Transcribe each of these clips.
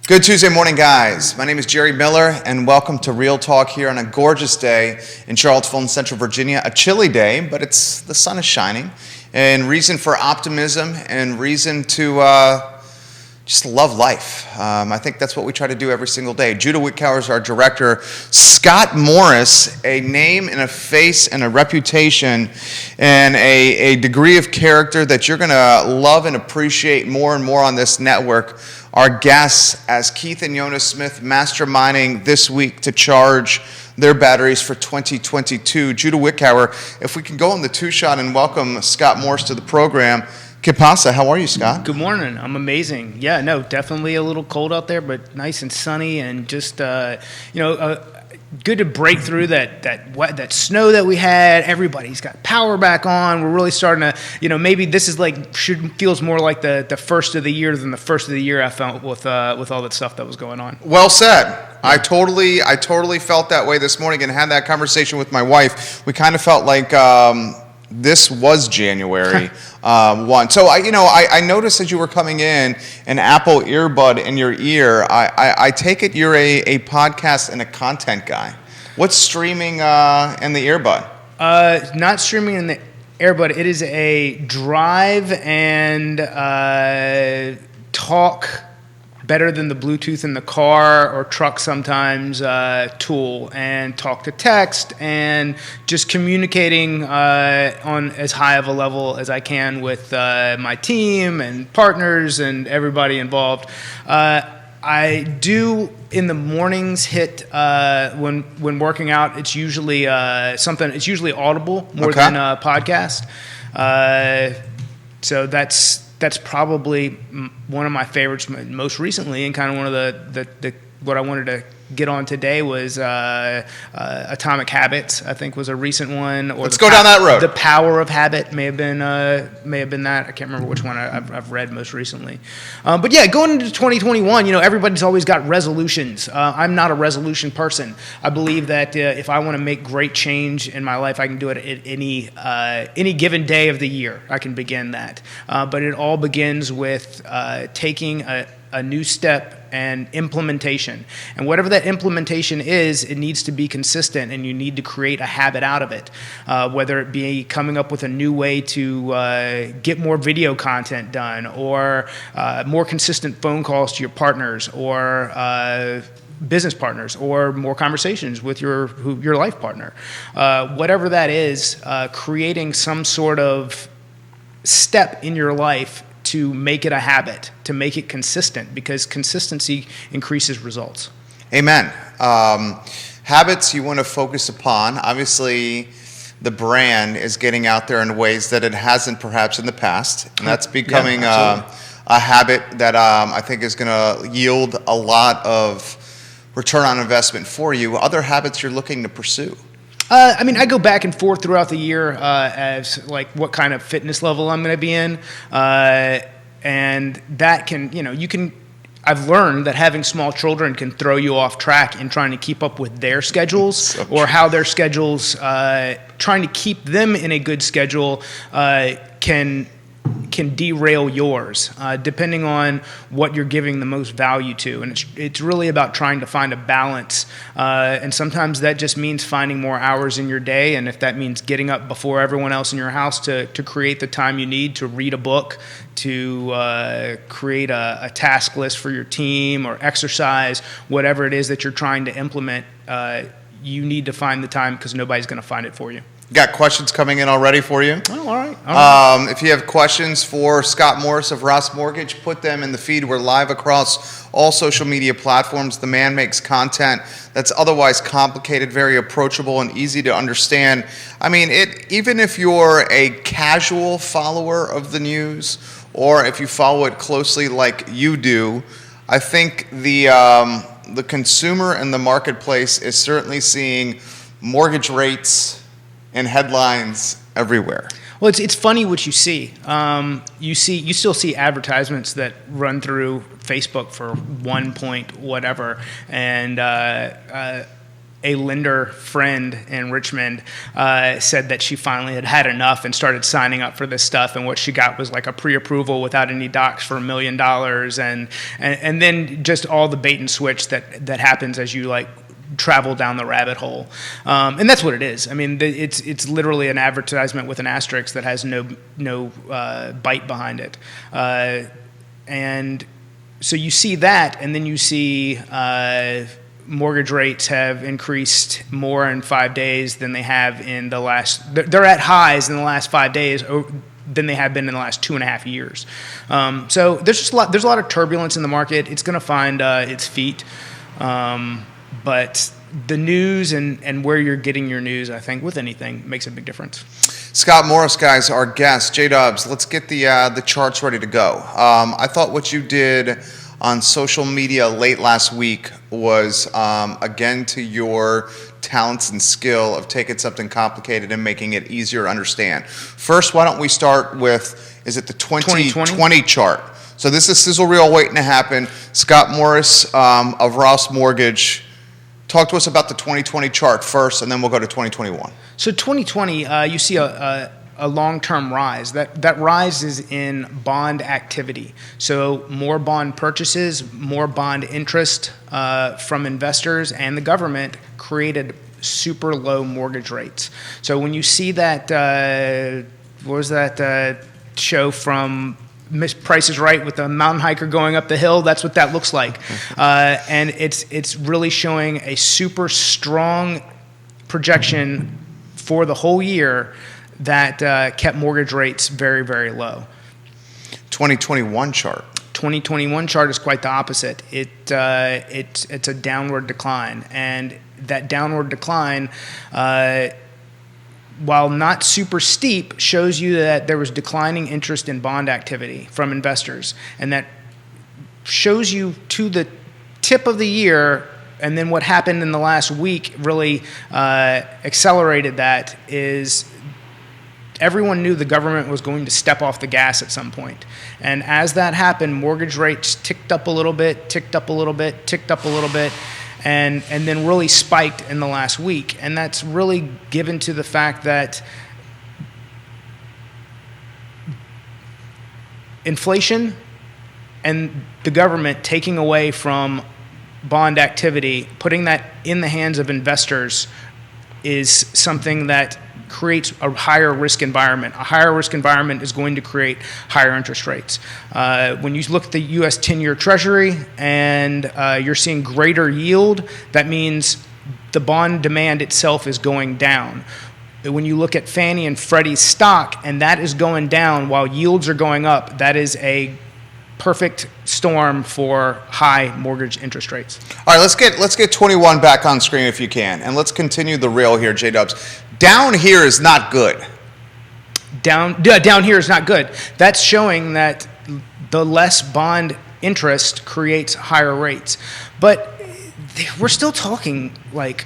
Good Tuesday morning, guys. My name is Jerry Miller, and welcome to Real Talk here on a gorgeous day in Charlottesville in Central Virginia. A chilly day, but the sun is shining, and reason for optimism and reason to just love life. I think that's what we try to do every single day. Judah Wickower is our director. Scott Morris, a name and a face and a reputation and a degree of character that you're going to love and appreciate more and more on this network. Our guests, as Keith and Yonna Smith masterminding this week to charge their batteries for 2022. Judah Wickower, if we can go on the two-shot and welcome Scott Morris to the program. Que pasa? How are you, Scott? Good morning. I'm amazing. Yeah, no, definitely a little cold out there, but nice and sunny, and just good to break through that snow that we had. Everybody's got power back on. We're really starting to, maybe this is feels more like the first of the year than the first of the year I felt with all that stuff that was going on. Well said. I totally felt that way this morning and had that conversation with my wife. We kind of felt like this was January 1. So I noticed as you were coming in an Apple earbud in your ear. I take it you're a podcast and a content guy. What's streaming in the earbud? Not streaming in the earbud. It is a drive and talk better than the Bluetooth in the car or truck sometimes tool, and talk to text and just communicating on as high of a level as I can with my team and partners and everybody involved. I do in the mornings hit when working out. It's usually It's usually audible more than a podcast. So that's probably one of my favorites most recently, and kind of one of the what I wanted to get on today was Atomic Habits. I think was a recent one. Or Let's go down that road. The Power of Habit may have been that. I can't remember which one I've read most recently. But yeah, going into 2021, everybody's always got resolutions. I'm not a resolution person. I believe that if I want to make great change in my life, I can do it at any given day of the year. I can begin that. But it all begins with taking a new step and implementation. And whatever that implementation is, it needs to be consistent, and you need to create a habit out of it. Whether it be coming up with a new way to get more video content done, or more consistent phone calls to your partners, or business partners, or more conversations with your life partner. Whatever that is, creating some sort of step in your life to make it a habit, to make it consistent, because consistency increases results. Amen. Habits you want to focus upon. Obviously, the brand is getting out there in ways that it hasn't perhaps in the past, and that's becoming a habit that I think is going to yield a lot of return on investment for you. Other habits you're looking to pursue? I go back and forth throughout the year as what kind of fitness level I'm going to be in, and that can, I've learned that having small children can throw you off track in trying to keep up with their schedules, or how their schedules, trying to keep them in a good schedule can derail yours, depending on what you're giving the most value to. And it's really about trying to find a balance. And sometimes that just means finding more hours in your day. And if that means getting up before everyone else in your house to create the time you need to read a book, to create a task list for your team, or exercise, whatever it is that you're trying to implement, you need to find the time, because nobody's going to find it for you. Got questions coming in already for you? Oh, all right. If you have questions for Scott Morris of Ross Mortgage, put them in the feed. We're live across all social media platforms. The man makes content that's otherwise complicated, very approachable, and easy to understand. Even if you're a casual follower of the news, or if you follow it closely like you do, I think the consumer and the marketplace is certainly seeing mortgage rates and headlines everywhere. Well, it's funny what you see. You still see advertisements that run through Facebook for 1 point whatever, and a lender friend in Richmond said that she finally had enough and started signing up for this stuff, and what she got was like a pre-approval without any docs for $1 million, and then just all the bait and switch that happens as you like travel down the rabbit hole, and that's what it is. I mean, it's literally an advertisement with an asterisk that has no bite behind it, and so you see that, and then you see mortgage rates have increased more in 5 days than they have in the last. They're at highs in the last 5 days than they have been in the last 2.5 years. So there's a lot of turbulence in the market. It's going to find its feet, but the news and where you're getting your news, I think, with anything makes a big difference. Scott Morris, guys, our guest. J-Dubs, let's get the charts ready to go. I thought what you did on social media late last week was, again, to your talents and skill of taking something complicated and making it easier to understand. First, why don't we start with, is it the 2020 chart? So this is sizzle reel waiting to happen. Scott Morris of Ross Mortgage. Talk to us about the 2020 chart first, and then we'll go to 2021. So 2020, you see a long-term rise. That rise is in bond activity. So more bond purchases, more bond interest from investors, and the government created super low mortgage rates. So when you see that, what was that show from Price is Right with the mountain hiker going up the hill? That's what that looks like. And it's really showing a super strong projection for the whole year that kept mortgage rates very, very low. 2021 chart. 2021 chart is quite the opposite. It's a downward decline, and that downward decline, while not super steep, shows you that there was declining interest in bond activity from investors, and that shows you to the tip of the year. And then what happened in the last week really accelerated that. Is everyone knew the government was going to step off the gas at some point. And as that happened, mortgage rates ticked up a little bit, ticked up a little bit, ticked up a little bit, and then really spiked in the last week. And that's really given to the fact that inflation and the government taking away from bond activity, putting that in the hands of investors, is something that creates a higher risk environment. A higher risk environment is going to create higher interest rates. When you look at the U.S. 10-year Treasury and you're seeing greater yield, that means the bond demand itself is going down. When you look at Fannie and Freddie's stock and that is going down while yields are going up, that is a perfect storm for high mortgage interest rates. All right, let's get 21 back on screen if you can, and let's continue the reel here, J-Dubs. Down here is not good. Down here is not good. That's showing that the less bond interest creates higher rates. But we're still talking like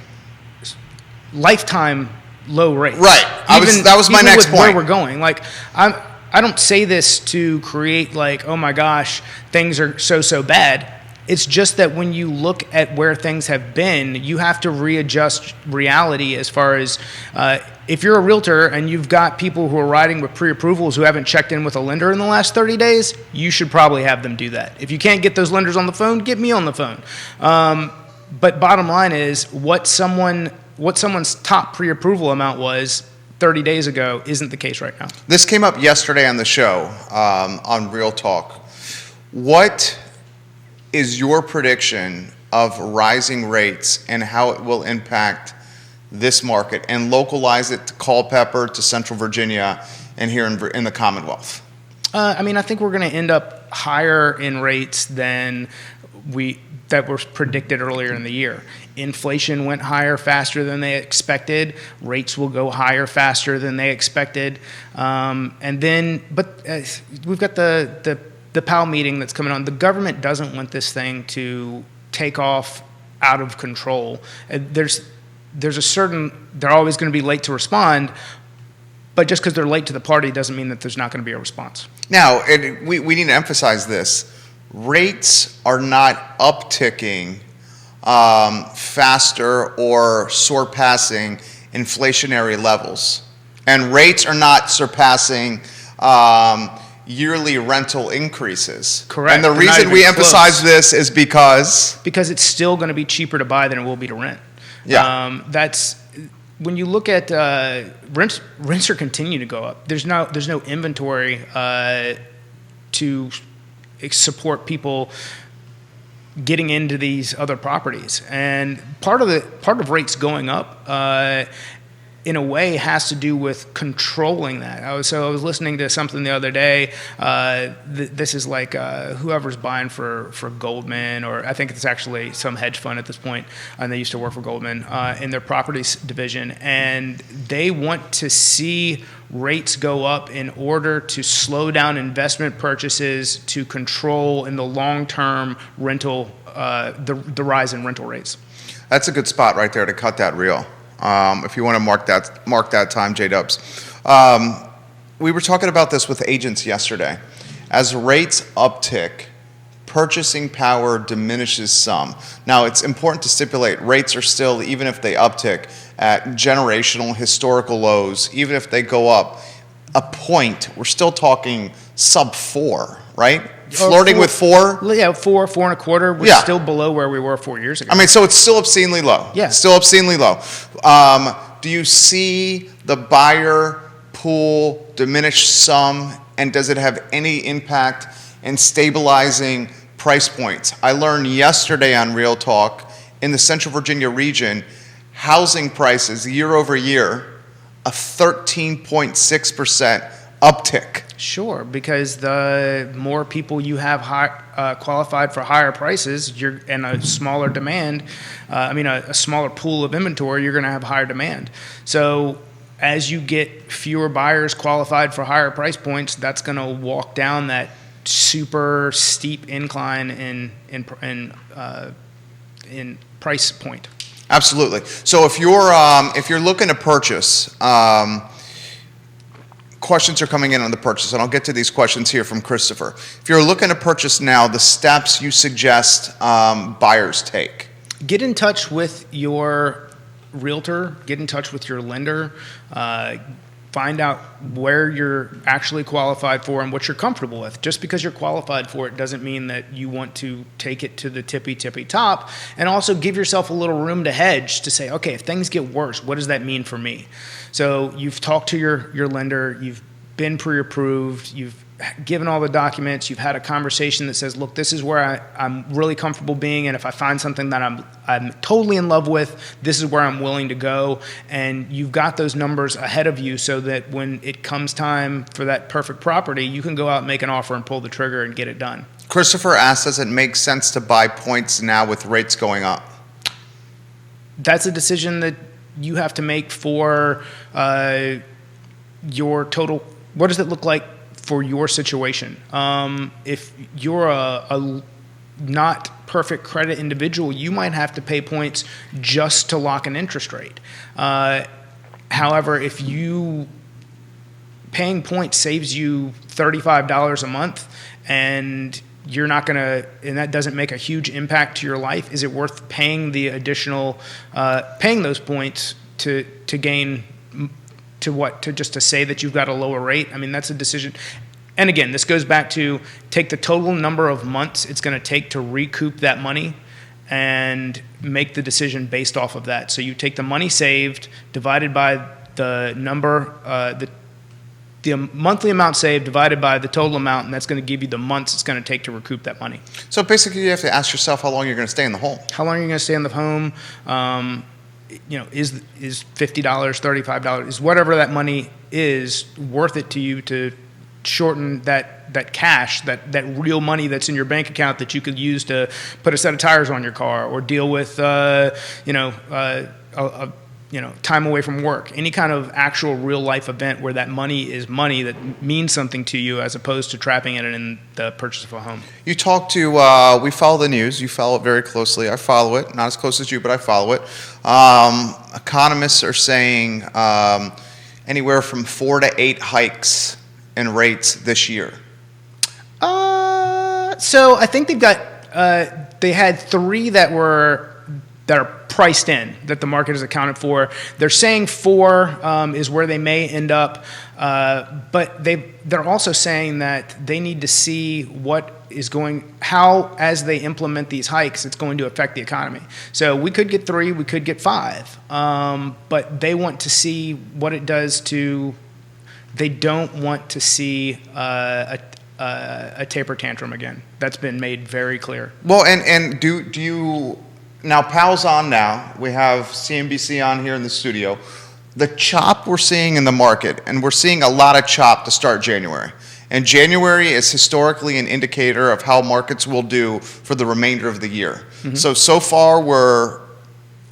lifetime low rates. Right. That was my next point. Where we're going. Like I don't say this to create like, oh my gosh, things are so bad. It's just that when you look at where things have been, you have to readjust reality as far as if you're a realtor and you've got people who are riding with pre-approvals who haven't checked in with a lender in the last 30 days, you should probably have them do that. If you can't get those lenders on the phone, get me on the phone. But bottom line is what someone's top pre-approval amount was 30 days ago isn't the case right now. This came up yesterday on the show on Real Talk. What is your prediction of rising rates and how it will impact this market, and localize it to Culpeper, to Central Virginia, and here in the Commonwealth? I think we're going to end up higher in rates than that were predicted earlier in the year. Inflation went higher faster than they expected. Rates will go higher faster than they expected. But we've got the PAL meeting that's coming on. The government doesn't want this thing to take off out of control. They're always going to be late to respond, but just because they're late to the party doesn't mean that there's not going to be a response. Now, we need to emphasize this. Rates are not upticking faster or surpassing inflationary levels. And rates are not surpassing yearly rental increases. Correct. And the They're not reason we even close. emphasize this is because it's still going to be cheaper to buy than it will be to rent. Yeah. That's when you look at rents are continuing to go up. There's no inventory to support people getting into these other properties, and part of rates going up in a way has to do with controlling that. I was listening to something the other day. This is like whoever's buying for Goldman, or I think it's actually some hedge fund at this point, and they used to work for Goldman in their properties division, and they want to see rates go up in order to slow down investment purchases to control in the long-term rental, the rise in rental rates. that's a good spot right there to cut that reel. If you want to mark that time, J-Dubs. We were talking about this with agents yesterday. As rates uptick, purchasing power diminishes some. Now, it's important to stipulate rates are still, even if they uptick, at generational historical lows. Even if they go up a point, we're still talking sub 4, right? Flirting with 4? Yeah, 4.25. We're still below where we were 4 years ago. I mean, so it's still obscenely low. Yeah. Still obscenely low. Do you see the buyer pool diminish some, and does it have any impact in stabilizing price points? I learned yesterday on Real Talk, in the Central Virginia region, housing prices year over year, a 13.6% uptick. Sure, because the more people you have qualified for higher prices, and a smaller demand, a smaller pool of inventory, you're going to have higher demand. So as you get fewer buyers qualified for higher price points, that's going to walk down that super steep incline in price point. Absolutely. So if you're looking to purchase, questions are coming in on the purchase, and I'll get to these questions here from Christopher. If you're looking to purchase now, the steps you suggest buyers take. Get in touch with your realtor, get in touch with your lender, find out where you're actually qualified for and what you're comfortable with. Just because you're qualified for it doesn't mean that you want to take it to the tippy top. And also give yourself a little room to hedge, to say, okay, if things get worse, what does that mean for me? So you've talked to your lender, you've been pre-approved, you've given all the documents, you've had a conversation that says, look, this is where I'm really comfortable being, and if I find something that I'm totally in love with, this is where I'm willing to go. And you've got those numbers ahead of you so that when it comes time for that perfect property, you can go out and make an offer and pull the trigger and get it done. Christopher asks, does it make sense to buy points now with rates going up? That's a decision that you have to make for your total. What does it look like for your situation? If you're a not perfect credit individual, you might have to pay points just to lock an interest rate. However, if paying points saves you $35 a month, and you're not going to, and that doesn't make a huge impact to your life, is it worth paying the additional, paying those points to gain, to just to say that you've got a lower rate? I mean, that's a decision. And again, this goes back to take the total number of months it's going to take to recoup that money and make the decision based off of that. So you take the money saved divided by the number, the monthly amount saved divided by the total amount, and that's going to give you the months it's going to take to recoup that money. So basically, you have to ask yourself how long you're going to stay in the home. How long are you going to stay in the home? Is $50, $35, is whatever that money is worth it to you to shorten that cash, that real money that's in your bank account that you could use to put a set of tires on your car or deal with time away from work, any kind of actual real life event where that money is money that means something to you, as opposed to trapping it in the purchase of a home. You talk to, we follow the news, you follow it very closely. I follow it, not as close as you, but I follow it. Economists are saying anywhere from 4 to 8 hikes in rates this year. So I think they had 3 that were that are priced in, that the market has accounted for. They're saying 4 is where they may end up, but they're also saying that they need to see how, as they implement these hikes, it's going to affect the economy. So we could get 3, we could get 5, but they want to see what it does to. They don't want to see a taper tantrum again. That's been made very clear. Well, and do you now? Powell's on now. We have CNBC on here in the studio. The chop we're seeing in the market, and we're seeing a lot of chop to start January. And January is historically an indicator of how markets will do for the remainder of the year. Mm-hmm. So far we're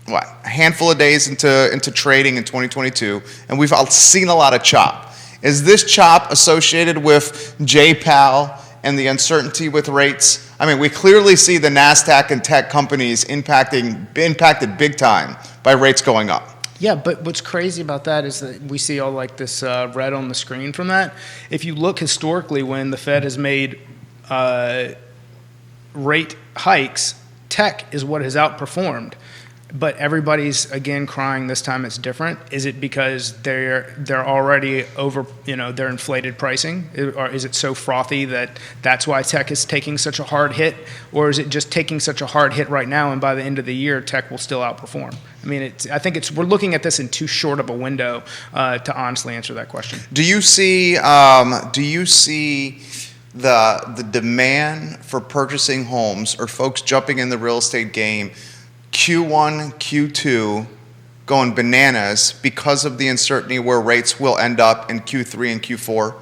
a handful of days into trading in 2022, and we've seen a lot of chop. Is this chop associated with Jay Powell and the uncertainty with rates? I mean, we clearly see the NASDAQ and tech companies impacted big time by rates going up. Yeah, but what's crazy about that is that we see all like this red on the screen from that. If you look historically, when the Fed has made rate hikes, tech is what has outperformed. But everybody's again crying this time it's different. Is it because they're already over, their inflated pricing? Or is it so frothy that's why tech is taking such a hard hit? Or is it just taking such a hard hit right now, and by the end of the year, tech will still outperform? I mean, we're looking at this in too short of a window to honestly answer that question. Do you see the demand for purchasing homes, or folks jumping in the real estate game, Q1, Q2 going bananas because of the uncertainty where rates will end up in Q3 and Q4?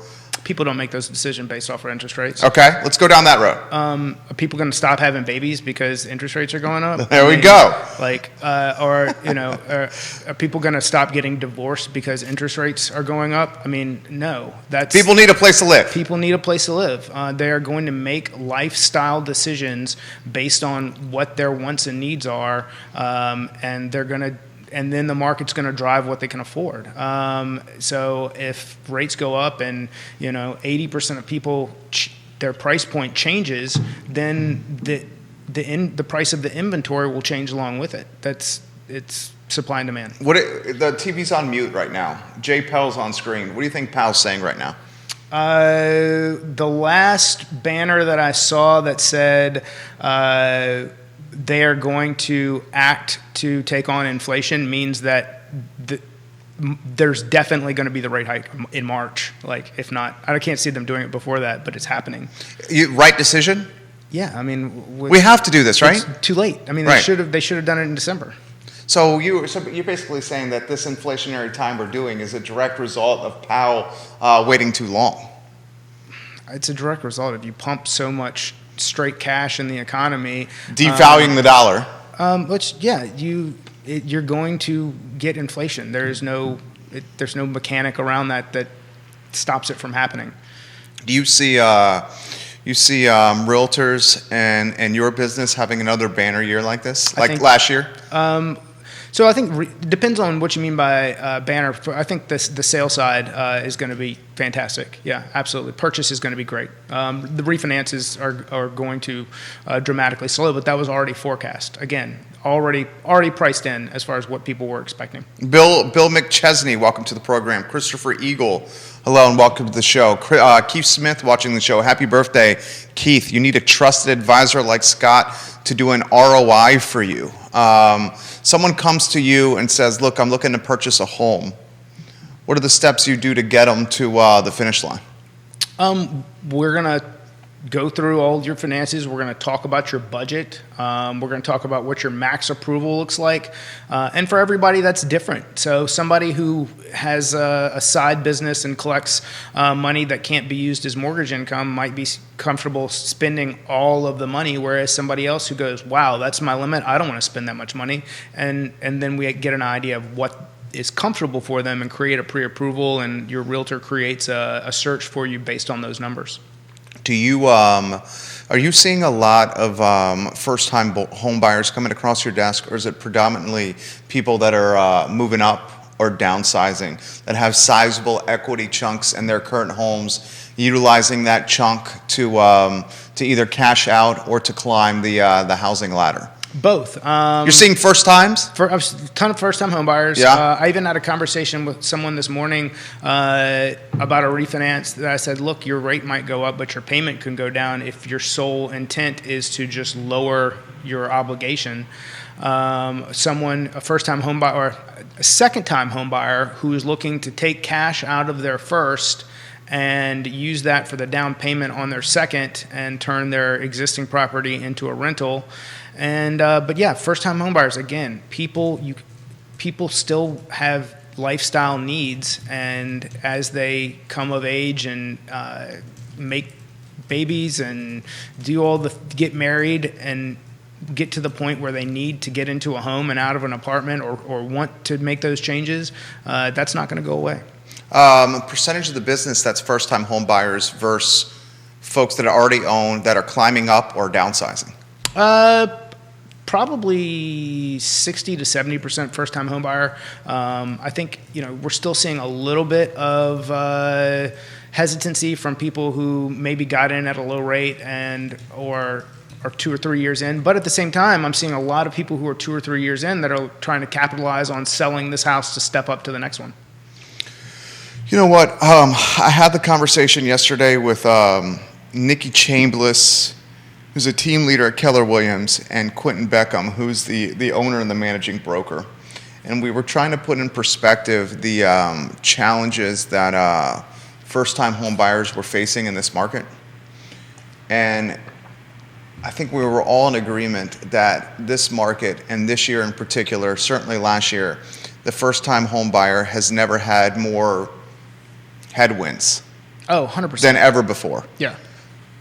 People don't make those decisions based off of interest rates. Okay, let's go down that road. Are people going to stop having babies because interest rates are going up? There we go. Are people going to stop getting divorced because interest rates are going up? I mean, no. People need a place to live. People need a place to live. They are going to make lifestyle decisions based on what their wants and needs are, and then the market's going to drive what they can afford. So if rates go up and 80% of people their price point changes, then the price of the inventory will change along with it. It's supply and demand. The TV's on mute right now. Jay Powell's on screen. What do you think Powell's saying right now? The last banner that I saw that said they are going to act to take on inflation means that there's definitely going to be the rate hike in March. If not, I can't see them doing it before that, but it's happening. Right decision? Yeah, I mean, we have to do this, right? It's too late. I mean, right. They should have done it in December. So you're basically saying that this inflationary time we're doing is a direct result of Powell waiting too long. It's a direct result if you pump so much straight cash in the economy, devaluing the dollar. You're going to get inflation. There's no mechanic around that stops it from happening. Do you see realtors and your business having another banner year like this, last year? So I think it depends on what you mean by banner. I think the sale side is going to be fantastic. Yeah, absolutely. Purchase is going to be great. The refinances are going to dramatically slow, but that was already forecast. Again, already priced in as far as what people were expecting. Bill McChesney, welcome to the program. Christopher Eagle, hello and welcome to the show. Keith Smith watching the show. Happy birthday, Keith. You need a trusted advisor like Scott to do an ROI for you. Someone comes to you and says, look, I'm looking to purchase a home. What are the steps you do to get them to the finish line? We're going to go through all your finances. We're going to talk about your budget. We're going to talk about what your max approval looks like. And for everybody, that's different. So somebody who has a side business and collects money that can't be used as mortgage income might be comfortable spending all of the money, whereas somebody else who goes, wow, that's my limit. I don't want to spend that much money. And then we get an idea of what is comfortable for them and create a pre-approval, and your realtor creates a search for you based on those numbers. Do you are you seeing a lot of first-time home buyers coming across your desk, or is it predominantly people that are moving up or downsizing that have sizable equity chunks in their current homes, utilizing that chunk to either cash out or to climb the housing ladder? Both. You're seeing first times? For a ton of first-time home buyers. Yeah. I even had a conversation with someone this morning about a refinance that I said, look, your rate might go up, but your payment can go down if your sole intent is to just lower your obligation. A first-time home buyer or a second-time home buyer who is looking to take cash out of their first and use that for the down payment on their second and turn their existing property into a rental. And but yeah, first-time homebuyers, again, people still have lifestyle needs, and as they come of age and make babies and get married and get to the point where they need to get into a home and out of an apartment or want to make those changes, that's not going to go away. Percentage of the business that's first-time home buyers versus folks that already own that are climbing up or downsizing? Probably 60 to 70% first-time home buyer. I think we're still seeing a little bit of hesitancy from people who maybe got in at a low rate and or 2 or 3 years in. But at the same time, I'm seeing a lot of people who are 2 or 3 years in that are trying to capitalize on selling this house to step up to the next one. You know what? I had the conversation yesterday with Nikki Chambliss, who's a team leader at Keller Williams, and Quentin Beckham, who's the owner and the managing broker. And we were trying to put in perspective the challenges that first-time home buyers were facing in this market. And I think we were all in agreement that this market, and this year in particular, certainly last year, the first-time home buyer has never had more headwinds 100%. than ever before. Yeah.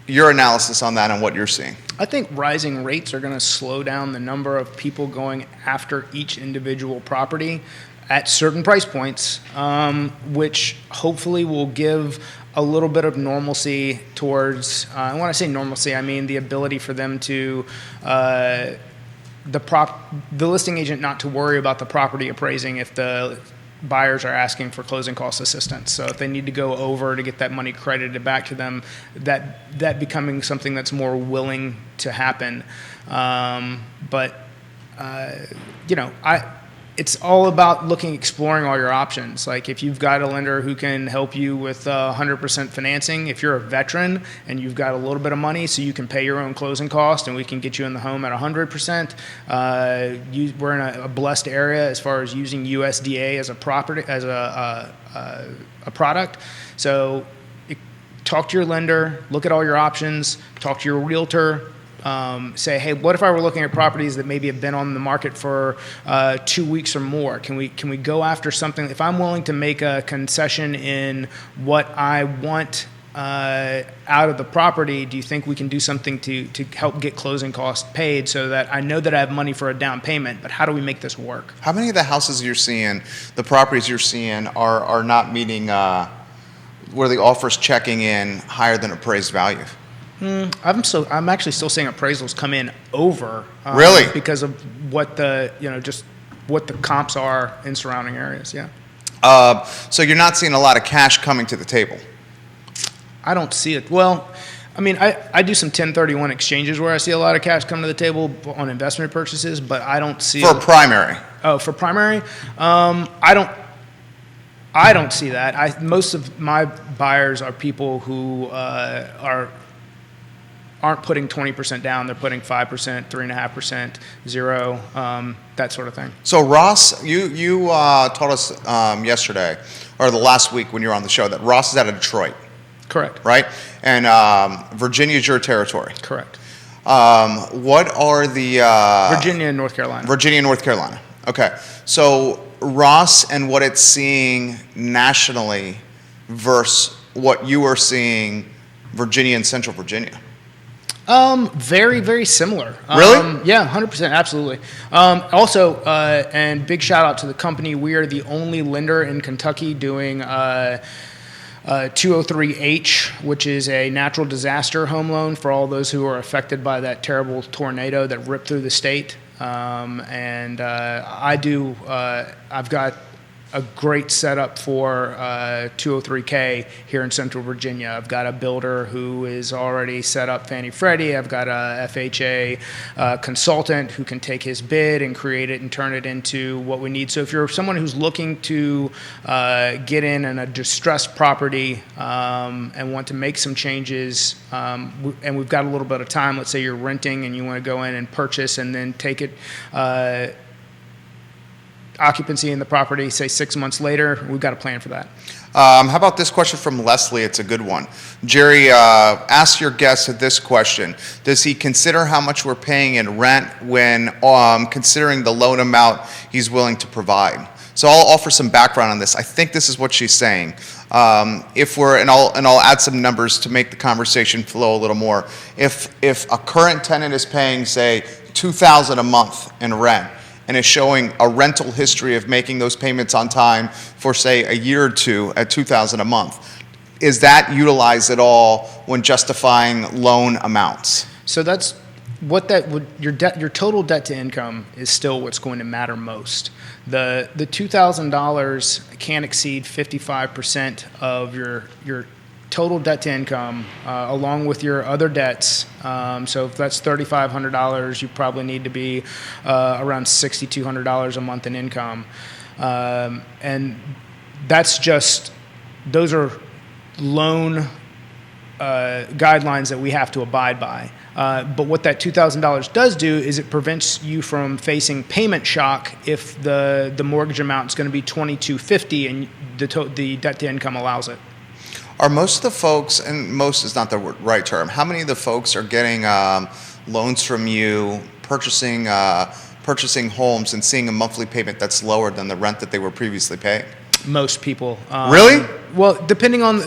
Your analysis on that and what you're seeing? I think rising rates are going to slow down the number of people going after each individual property at certain price points, which hopefully will give a little bit of normalcy towards, and when I say normalcy, I mean the ability for them to, the listing agent not to worry about the property appraising if the buyers are asking for closing cost assistance. So if they need to go over to get that money credited back to them, that becoming something that's more willing to happen. It's all about exploring all your options. Like if you've got a lender who can help you with 100% financing, if you're a veteran and you've got a little bit of money so you can pay your own closing cost and we can get you in the home at 100%. We're in a blessed area as far as using USDA as a property, as a product. So talk to your lender, look at all your options, talk to your realtor. Say, hey, what if I were looking at properties that maybe have been on the market for 2 weeks or more? Can we go after something? If I'm willing to make a concession in what I want out of the property, do you think we can do something to help get closing costs paid so that I know that I have money for a down payment, but how do we make this work? How many of the houses you're seeing, the properties you're seeing are not meeting where the offer's checking in higher than appraised value? I'm actually still seeing appraisals come in over really because of what just what the comps are in surrounding areas. Yeah. So you're not seeing a lot of cash coming to the table? I don't see it. Well, I mean, I do some 1031 exchanges where I see a lot of cash come to the table on investment purchases, but I don't see for primary. Oh, for primary, I don't see that. Most of my buyers are people who aren't putting 20% down. They're putting 5%, 3.5%, 0%, that sort of thing. So Ross, you told us yesterday or the last week when you were on the show that Ross is out of Detroit. Correct. Right? And Virginia is your territory. Correct. What are the Virginia and North Carolina. Virginia and North Carolina. Okay. So Ross and what it's seeing nationally versus what you are seeing Virginia and Central Virginia. Very, very similar. Really? Yeah, 100%, absolutely. Also, and big shout out to the company. We are the only lender in Kentucky doing 203H, which is a natural disaster home loan for all those who are affected by that terrible tornado that ripped through the state. I've got a great setup for 203K here in Central Virginia. I've got a builder who is already set up Fannie Freddie. I've got a FHA consultant who can take his bid and create it and turn it into what we need. So if you're someone who's looking to get in a distressed property and want to make some changes, and we've got a little bit of time, let's say you're renting and you want to go in and purchase and then take it occupancy in the property, say 6 months later, we've got a plan for that. How about this question from Leslie? It's a good one. Jerry, ask your guest this question. Does he consider how much we're paying in rent when considering the loan amount he's willing to provide? So I'll offer some background on this. I think this is what she's saying. I'll add some numbers to make the conversation flow a little more. If a current tenant is paying, say, $2,000 a month in rent, and is showing a rental history of making those payments on time for, say, a year or two at $2,000 a month, is that utilized at all when justifying loan amounts? So that's what that would, your total debt to income is still what's going to matter most. The $2,000 can't exceed 55% of your total debt to income, along with your other debts. So if that's $3,500, you probably need to be around $6,200 a month in income. And that's just, those are loan guidelines that we have to abide by. But what that $2,000 does do is it prevents you from facing payment shock if the mortgage amount is going to be $2,250 and the debt to income allows it. Are most of the folks, and most is not the right term, how many of the folks are getting loans from you, purchasing homes and seeing a monthly payment that's lower than the rent that they were previously paying? Most people. Really? Well, depending on,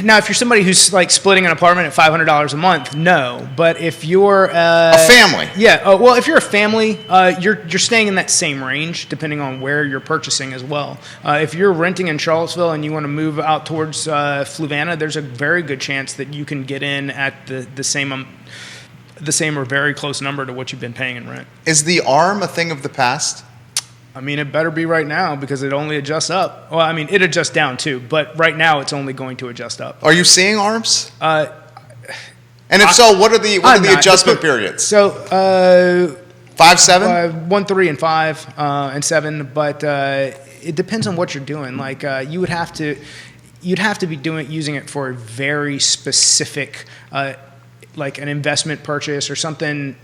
now if you're somebody who's like splitting an apartment at $500 a month, no. But if you're a family, yeah. Well, if you're a family, you're staying in that same range, depending on where you're purchasing as well. If you're renting in Charlottesville and you want to move out towards Fluvanna, there's a very good chance that you can get in at the same or very close number to what you've been paying in rent. Is the ARM a thing of the past? I mean, it better be right now because it only adjusts up. Well, I mean, it adjusts down too, but right now it's only going to adjust up. Are you seeing ARMs? And if so, what are the adjustment periods? So 5, 7, 1, 3, and 5, and 7. But it depends on what you're doing. Like you'd have to be using it for a very specific, like an investment purchase or something.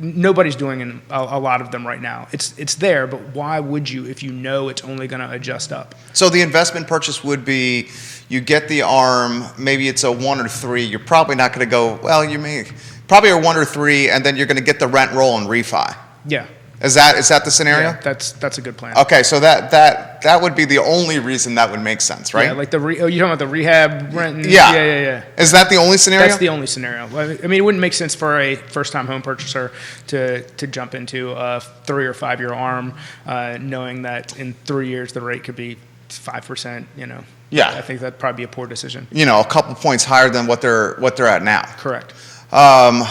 Nobody's doing a lot of them right now. It's there, but why would you if you know it's only going to adjust up? So the investment purchase would be, you get the ARM, maybe it's a 1 or 3. You're probably not going to go, well, you may probably a 1 or 3, and then you're going to get the rent roll and refi. Yeah. Is that the scenario? Yeah, that's a good plan. Okay, so that would be the only reason that would make sense, right? Yeah, like you're talking about the rehab rent? Yeah. Is that the only scenario? That's the only scenario. I mean, it wouldn't make sense for a first-time home purchaser to jump into a 3 or 5 year ARM, knowing that in 3 years the rate could be 5%. Yeah. I think that'd probably be a poor decision. A couple points higher than what they're at now. Correct. I'm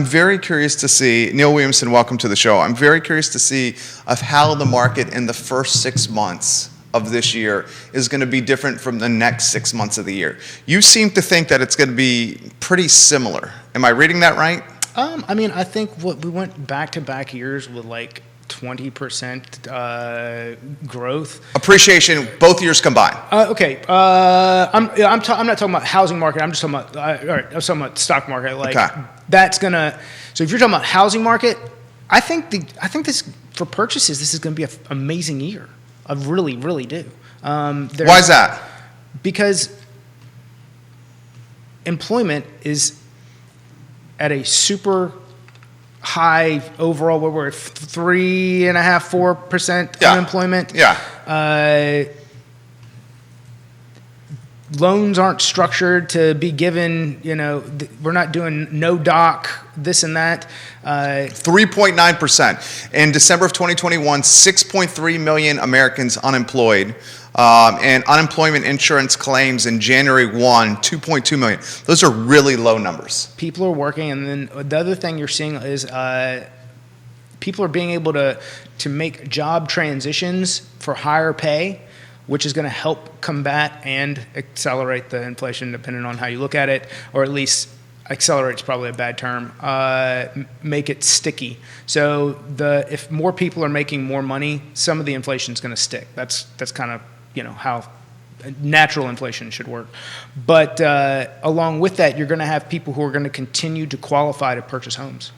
very curious to see, Neil Williamson, welcome to the show. I'm very curious to see of how the market in the first 6 months of this year is going to be different from the next 6 months of the year. You seem to think that it's going to be pretty similar. Am I reading that right? I mean, I think we went back-to-back years with like 20% growth. Appreciation, both years combined. Okay. I'm not talking about housing market. I'm just talking about all right. I was talking about stock market. Like that's gonna. So if you're talking about housing market, I think this for purchases. This is going to be an amazing year. I really, really do. Why is that? Because employment is at a super high overall, where we're at 3.5%, 4% unemployment. Yeah. Loans aren't structured to be given, we're not doing no doc, this and that. 3.9%. In December of 2021, 6.3 million Americans unemployed. And unemployment insurance claims in January 1, 2.2 million. Those are really low numbers. People are working, and then the other thing you're seeing is people are being able to make job transitions for higher pay, which is going to help combat and accelerate the inflation, depending on how you look at it, or at least accelerate's probably a bad term, make it sticky. So if more people are making more money, some of the inflation is going to stick. That's kind of, how natural inflation should work. But along with that, you're going to have people who are going to continue to qualify to purchase homes.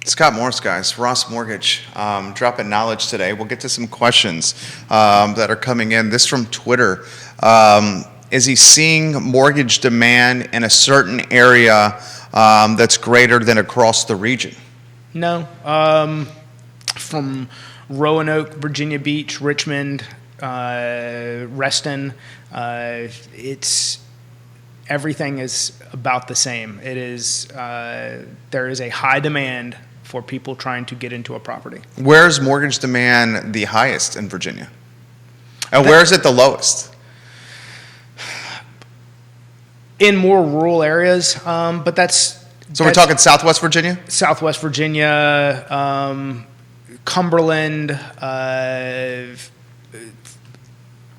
Scott Morse, guys, Ross Mortgage, dropping knowledge today. We'll get to some questions that are coming in. This from Twitter. Is he seeing mortgage demand in a certain area that's greater than across the region? No. From Roanoke, Virginia Beach, Richmond, Reston, everything is about the same. It is there is a high demand for people trying to get into a property. Where's mortgage demand the highest in Virginia? And where is it the lowest? In more rural areas, but that's... So we're talking Southwest Virginia? Southwest Virginia, Cumberland,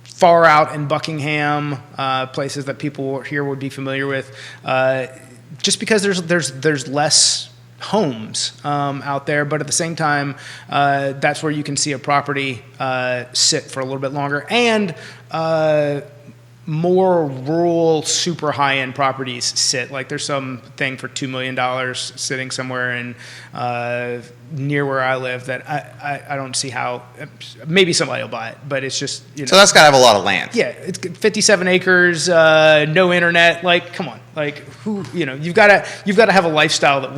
far out in Buckingham, places that people here would be familiar with, just because there's less homes out there, but at the same time, that's where you can see a property sit for a little bit longer, and more rural, super high-end properties sit. Like there's some thing for $2 million sitting somewhere in near where I live that I don't see how. Maybe somebody will buy it, but it's just So that's got to have a lot of land. Yeah, it's 57 acres, no internet. Like, come on, like who? You've got to have a lifestyle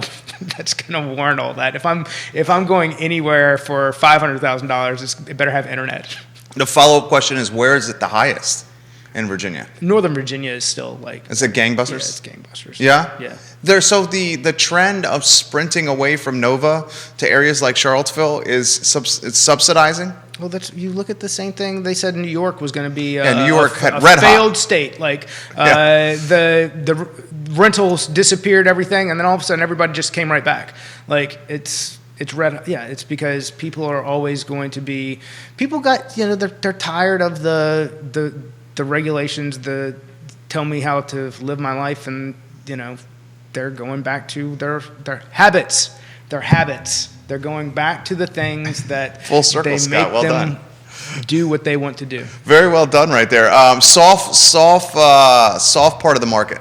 that's going to warrant all that. If I'm going anywhere for $500,000, it better have internet. The follow-up question is, where is it the highest in Virginia? Northern Virginia is still like... Is it gangbusters? Yeah, it's gangbusters. Yeah? Yeah. So the trend of sprinting away from Nova to areas like Charlottesville is subsidizing? Well, you look at the same thing they said New York was going to be New York had a red hot. failed state. Like the rentals disappeared, everything, and then all of a sudden everybody just came right back. Like it's red. Yeah, it's because people are always going to be... People got, they're tired of the regulations, tell me how to live my life, and they're going back to their habits. They're going back to the things that full circle, they Scott. make Well them done. do what they want to do. Very well done, right there. Soft part of the market.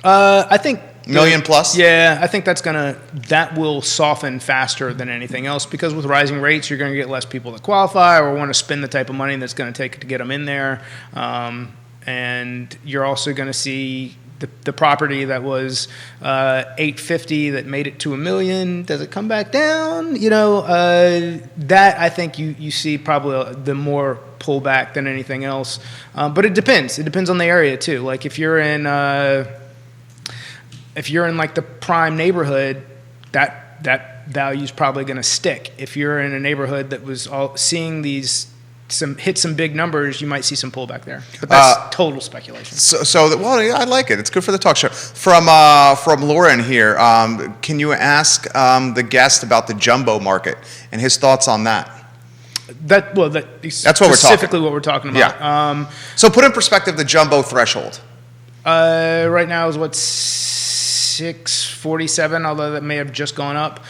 I think million plus. Yeah, I think that will soften faster than anything else, because with rising rates, you're going to get less people that qualify or want to spend the type of money that's going to take to get them in there, and you're also going to see the property that was $850 that made it to $1 million. Does it come back down? That I think you see probably the more pullback than anything else. But it depends. It depends on the area too. Like if you're in like the prime neighborhood, that value is probably going to stick. If you're in a neighborhood that was seeing hit some big numbers, you might see some pullback there. But that's total speculation. I like it. It's good for the talk show. From Lauren here, can you ask the guest about the jumbo market and his thoughts on that? That's what we're talking. Specifically what we're talking about. Yeah. So put in perspective the jumbo threshold. Right now is what, 647, although that may have just gone up.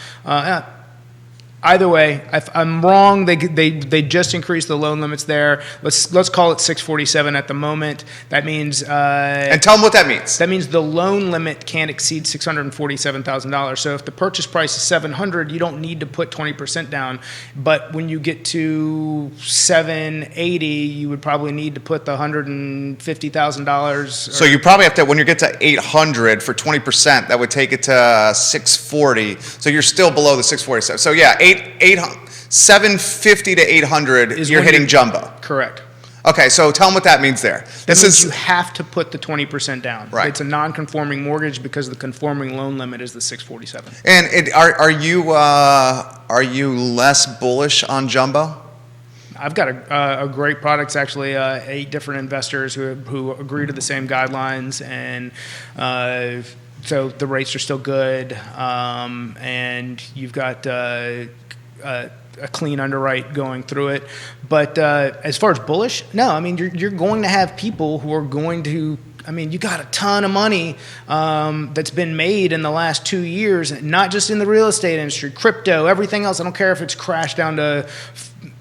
Either way, if I'm wrong, they just increased the loan limits there. Let's call it 647 at the moment. That means and tell them what that means. That means the loan limit can't exceed $647,000. So if the purchase price is $700, you don't need to put 20% down. But when you get to $780, you would probably need to put the $150,000. So you probably have to, when you get to $800 for 20%, that would take it to $640. So you're still below the $647. So yeah, $750 to $800, you're hitting jumbo. Correct. Okay, so tell them what that means there. You have to put the 20% down. Right. It's a non-conforming mortgage because the conforming loan limit is the 647. And are you less bullish on jumbo? I've got a great product. It's actually 8 different investors who agree to the same guidelines, and so the rates are still good, and you've got a clean underwrite going through it. But as far as bullish, no. I mean, you're going to have people who are going to. I mean, you got a ton of money that's been made in the last 2 years, not just in the real estate industry, crypto, everything else. I don't care if it's crashed down to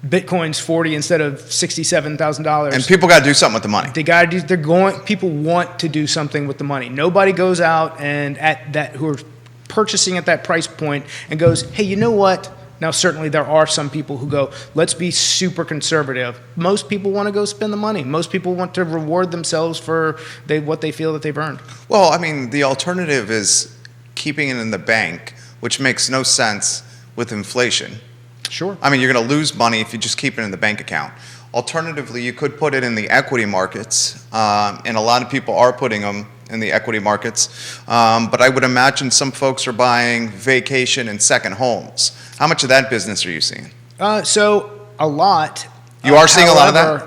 Bitcoin's 40 instead of $67,000. And people got to do something with the money. They got to do. People want to do something with the money. Nobody goes out and who are purchasing at that price point and goes, hey, you know what? Now, certainly there are some people who go, let's be super conservative. Most people want to go spend the money. Most people want to reward themselves for what they feel that they've earned. Well, I mean, the alternative is keeping it in the bank, which makes no sense with inflation. Sure. I mean, you're going to lose money if you just keep it in the bank account. Alternatively, you could put it in the equity markets, and a lot of people are putting them in the equity markets. But I would imagine some folks are buying vacation and second homes. How much of that business are you seeing? So a lot. You are seeing a lot of that?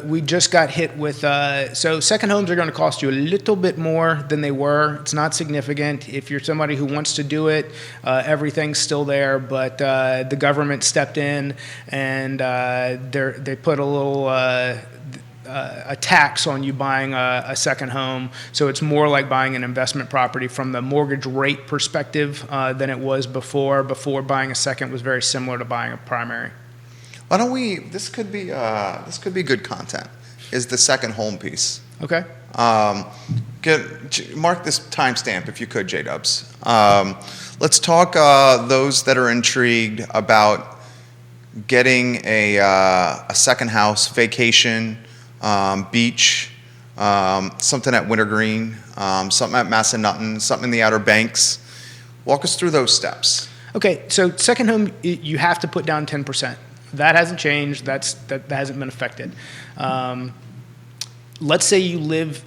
We just got hit with, so second homes are going to cost you a little bit more than they were. It's not significant. If you're somebody who wants to do it, everything's still there, but the government stepped in and they put a little a tax on you buying a second home. So it's more like buying an investment property from the mortgage rate perspective than it was before. Before, buying a second was very similar to buying a primary. Why don't we? This could be good content. Is the second home piece? Okay. Mark this timestamp if you could, J-Dubs. Let's talk those that are intrigued about getting a second house, vacation, beach, something at Wintergreen, something at Massanutten, something in the Outer Banks. Walk us through those steps. Okay. So second home, you have to put down 10%. That hasn't changed. That hasn't been affected. Let's say you live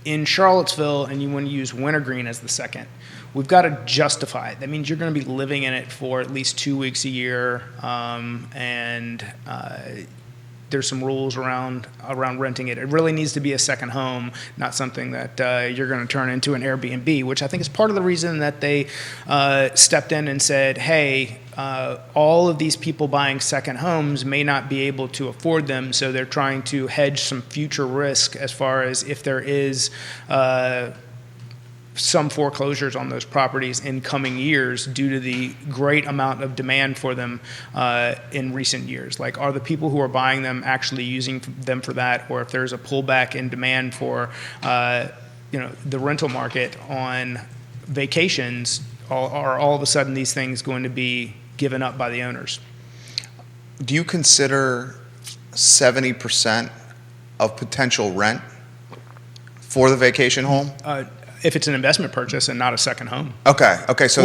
in Charlottesville and you want to use Wintergreen as the second. We've got to justify it. That means you're going to be living in it for at least 2 weeks a year, and there's some rules around renting it. It really needs to be a second home, not something that you're going to turn into an Airbnb, which I think is part of the reason that they stepped in and said, hey, all of these people buying second homes may not be able to afford them, so they're trying to hedge some future risk as far as if there is some foreclosures on those properties in coming years due to the great amount of demand for them in recent years. Like, are the people who are buying them actually using them for that, or if there's a pullback in demand for the rental market on vacations, are all of a sudden these things going to be given up by the owners? Do you consider 70% of potential rent for the vacation home? If it's an investment purchase and not a second home. Okay. So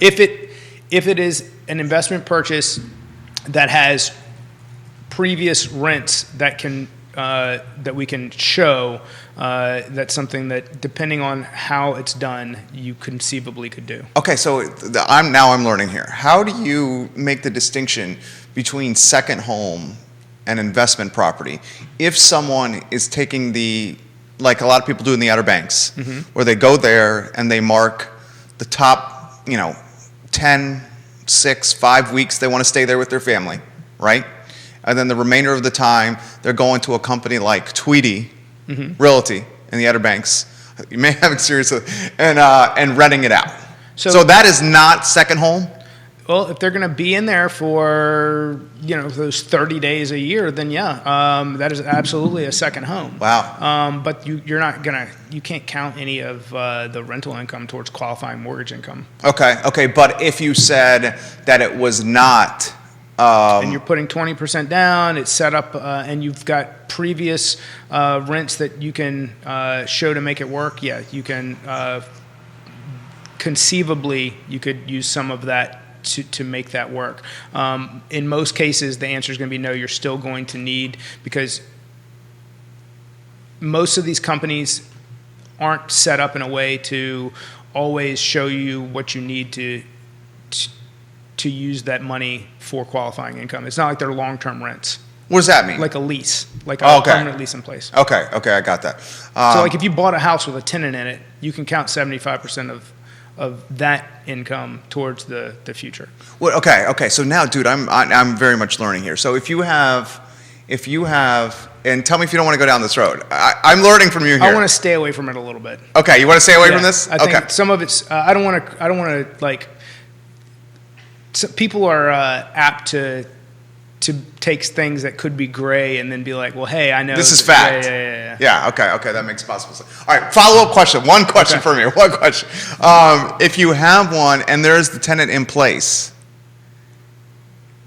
if it is an investment purchase that has previous rents that we can show, that's something that, depending on how it's done, you conceivably could do. Okay, so I'm learning here. How do you make the distinction between second home and investment property if someone is taking like a lot of people do in the Outer Banks, where they go there and they mark the top, 10, 6, 5 weeks they want to stay there with their family, right? And then the remainder of the time, they're going to a company like Tweedy, Realty in the Outer Banks. You may have experience with, and renting it out. So that is not second home? Well, if they're going to be in there for, those 30 days a year, then yeah, that is absolutely a second home. Wow. But you can't count any of the rental income towards qualifying mortgage income. Okay. But if you said that it was not, and you're putting 20% down, it's set up, and you've got previous rents that you can show to make it work, yeah, you can conceivably, you could use some of that to make that work. In most cases, the answer is going to be no. You're still going to need, because most of these companies aren't set up in a way to always show you what you need to use that money for qualifying income. It's not like they're long-term rents. What does that mean? like a lease, like Oh, a okay. permanent lease in place. Okay, I got that. So like if you bought a house with a tenant in it, you can count 75% of that income towards the future. Well, okay. So now, dude, I'm very much learning here. So if you have, and tell me if you don't want to go down this road. I'm learning from you here. I want to stay away from it a little bit. Okay, you want to stay away Yeah, from this? I think some of it's. I don't want to like. So people are apt to take things that could be gray and then be like, well, hey, I know This is that- fact. Yeah. Yeah, okay, that makes possible sense. All right, follow-up question. One question for me. One question. If you have one and there's the tenant in place,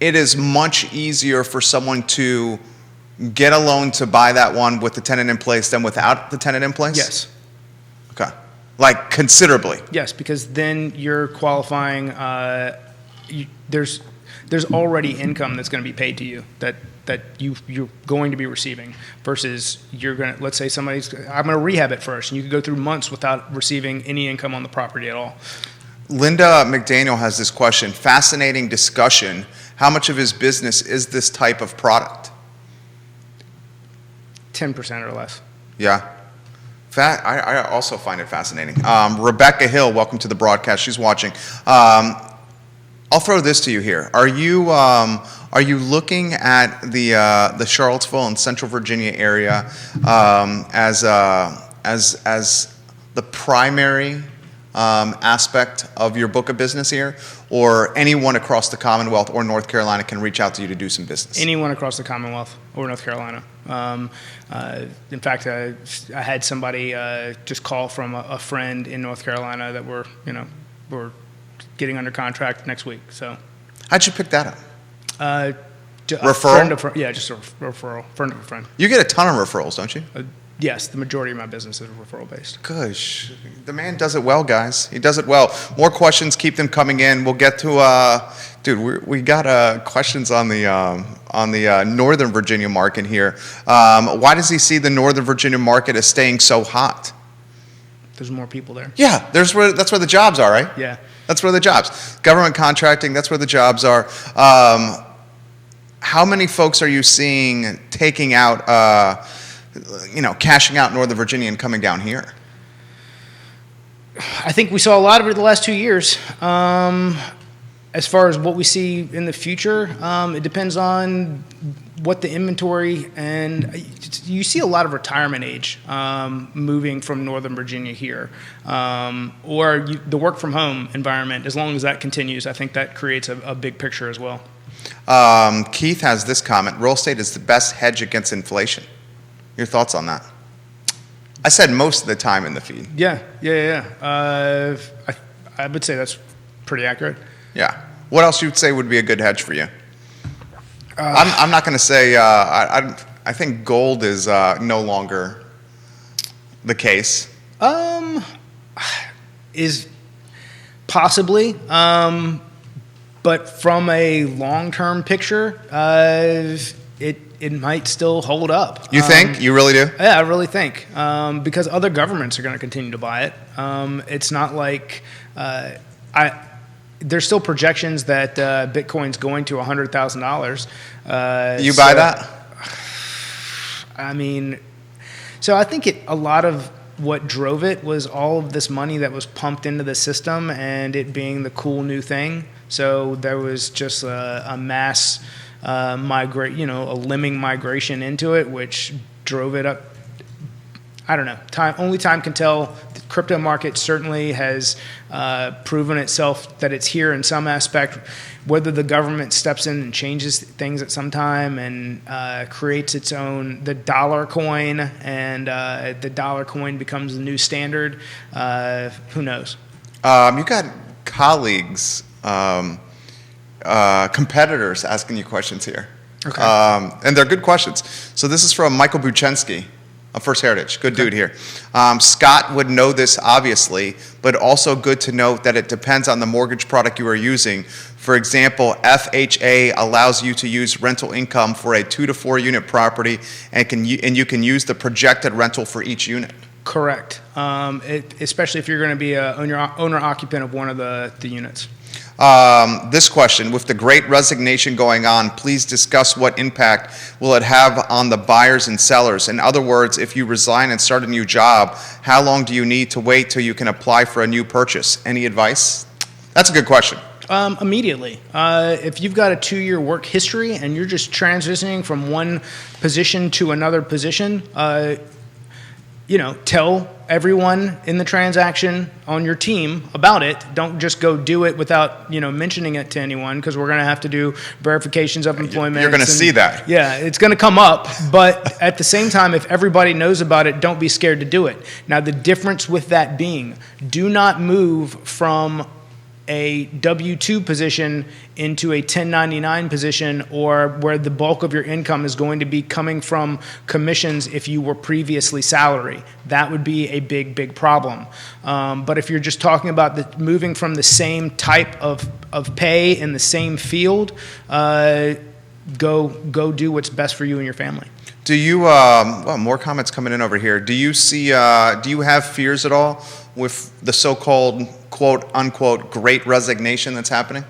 it is much easier for someone to get a loan to buy that one with the tenant in place than without the tenant in place? Yes. Okay. Like considerably? Yes, because then you're qualifying. There's already income that's going to be paid to you that you're going to be receiving versus you're going to, let's say I'm going to rehab it first, and you could go through months without receiving any income on the property at all. Linda McDaniel has this question. Fascinating discussion. How much of his business is this type of product? 10% or less. Yeah. I also find it fascinating. Rebecca Hill, welcome to the broadcast. She's watching. I'll throw this to you here. Are you looking at the Charlottesville and Central Virginia area as the primary aspect of your book of business here, or anyone across the Commonwealth or North Carolina can reach out to you to do some business? Anyone across the Commonwealth or North Carolina. In fact, I had somebody just call from a friend in North Carolina that we're getting under contract next week. So, how'd you pick that up? Referral? Just a referral. Friend of a friend. You get a ton of referrals, don't you? Yes, the majority of my business is referral based. Gosh, the man does it well, guys. He does it well. More questions, keep them coming in. We'll get to, dude. We got questions on the Northern Virginia market here. Why does he see the Northern Virginia market as staying so hot? There's more people there. Yeah, that's where the jobs are, right? Yeah. That's where the jobs. Government contracting, that's where the jobs are. How many folks are you seeing taking out, cashing out Northern Virginia and coming down here? I think we saw a lot of it the last 2 years. As far as what we see in the future, it depends on what the inventory, and you see a lot of retirement age moving from Northern Virginia here, or the work from home environment. As long as that continues, I think that creates a big picture as well. Keith has this comment: real estate is the best hedge against inflation. Your thoughts on that? I said most of the time in the feed. Yeah. I would say that's pretty accurate. Yeah. What else you would say would be a good hedge for you? I'm not going to say. I think gold is no longer the case. Is possibly, but from a long-term picture, it might still hold up. You think? You really do? Yeah, I really think because other governments are going to continue to buy it. It's not like there's still projections that Bitcoin's going to $100,000. You buy that? I mean, so I think a lot of what drove it was all of this money that was pumped into the system and it being the cool new thing. So there was just a mass a lemming migration into it, which drove it up. I don't know. Only time can tell. The crypto market certainly has proven itself that it's here in some aspect. Whether the government steps in and changes things at some time and creates the dollar coin, and the dollar coin becomes the new standard, who knows? You got colleagues, competitors asking you questions here. Okay. And they're good questions. So this is from Michael Buchensky of First Heritage. Good dude here. Scott would know this obviously, but also good to note that it depends on the mortgage product you are using. For example, FHA allows you to use rental income for a 2 to 4 unit property, and you can use the projected rental for each unit. Correct. Especially if you're going to be an owner-occupant of one of the units. This question, with the great resignation going on, please discuss what impact will it have on the buyers and sellers. In other words, if you resign and start a new job, how long do you need to wait till you can apply for a new purchase? Any advice? That's a good question. Immediately. If you've got a 2-year work history and you're just transitioning from one position to another position, tell everyone in the transaction on your team about it. Don't just go do it without, mentioning it to anyone, because we're going to have to do verifications of employment. You're going to see that. Yeah, it's going to come up. But at the same time, if everybody knows about it, don't be scared to do it. Now, the difference with that being, do not move from a W-2 position into a 1099 position, or where the bulk of your income is going to be coming from commissions if you were previously salary. That would be a big, big problem. But if you're just talking about moving from the same type of pay in the same field, go do what's best for you and your family. Do you, more comments coming in over here. Do you have fears at all with the so-called quote unquote great resignation that's happening?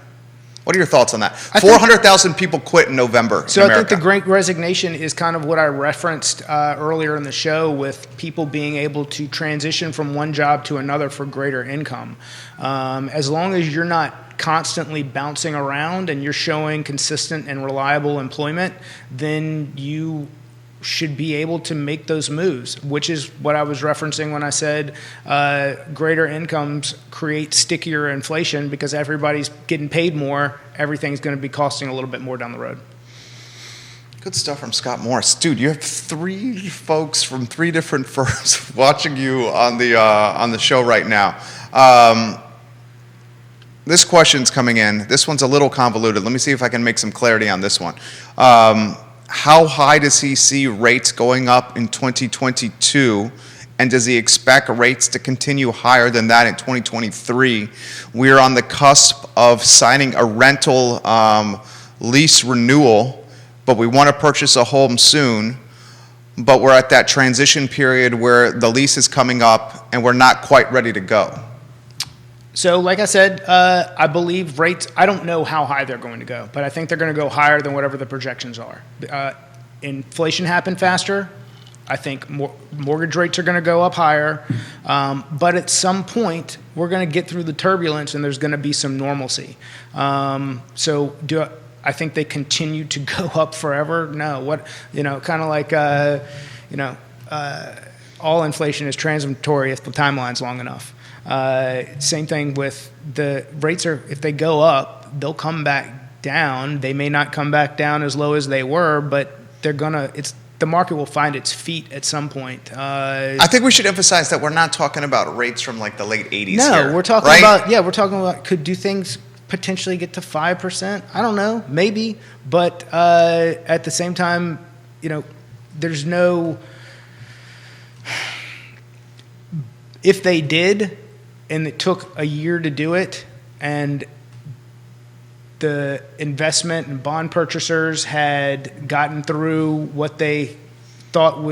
What are your thoughts on that? 400,000 people quit in November. So I think the great resignation is kind of what I referenced earlier in the show, with people being able to transition from one job to another for greater income. As long as you're not constantly bouncing around and you're showing consistent and reliable employment, then you should be able to make those moves, which is what I was referencing when I said greater incomes create stickier inflation, because everybody's getting paid more. Everything's going to be costing a little bit more down the road. Good stuff from Scott Morris. Dude, you have 3 folks from 3 different firms watching you on the show right now. This question's coming in. This one's a little convoluted. Let me see if I can make some clarity on this one. How high does he see rates going up in 2022, and does he expect rates to continue higher than that in 2023? We are on the cusp of signing a rental lease renewal, but we want to purchase a home soon, but we're at that transition period where the lease is coming up and we're not quite ready to go. So like I said, I believe rates, I don't know how high they're going to go, but I think they're going to go higher than whatever the projections are. Inflation happened faster. I think mortgage rates are going to go up higher. But at some point, we're going to get through the turbulence and there's going to be some normalcy. So I think they continue to go up forever? No. Kind of like, all inflation is transitory if the timeline's long enough. Same thing with the rates. If they go up, they'll come back down. They may not come back down as low as they were, but the market will find its feet at some point. I think we should emphasize that we're not talking about rates from like the late 80s. No, here, we're talking right? we're talking about, do things potentially get to 5%? I don't know, maybe, but at the same time, there's no. If they did, and it took a year to do it, and the investment and bond purchasers had gotten through what they thought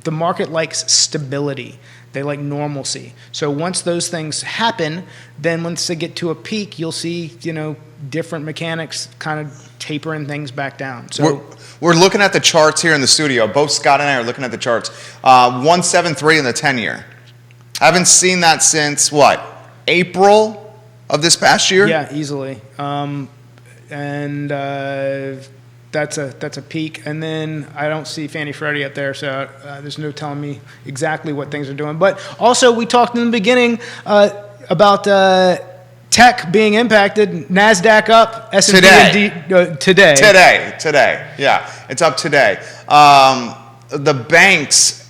the market likes stability. They like normalcy. So once those things happen, then once they get to a peak, you'll see, different mechanics kind of tapering things back down. So we're looking at the charts here in the studio. Both Scott and I are looking at the charts. 173 in the 10-year. Haven't seen that since April of this past year? Yeah, easily. That's a peak. And then I don't see Fannie Freddie up there, so there's no telling me exactly what things are doing. But also, we talked in the beginning about tech being impacted. NASDAQ up, S&P today. Today. Yeah, it's up today. The banks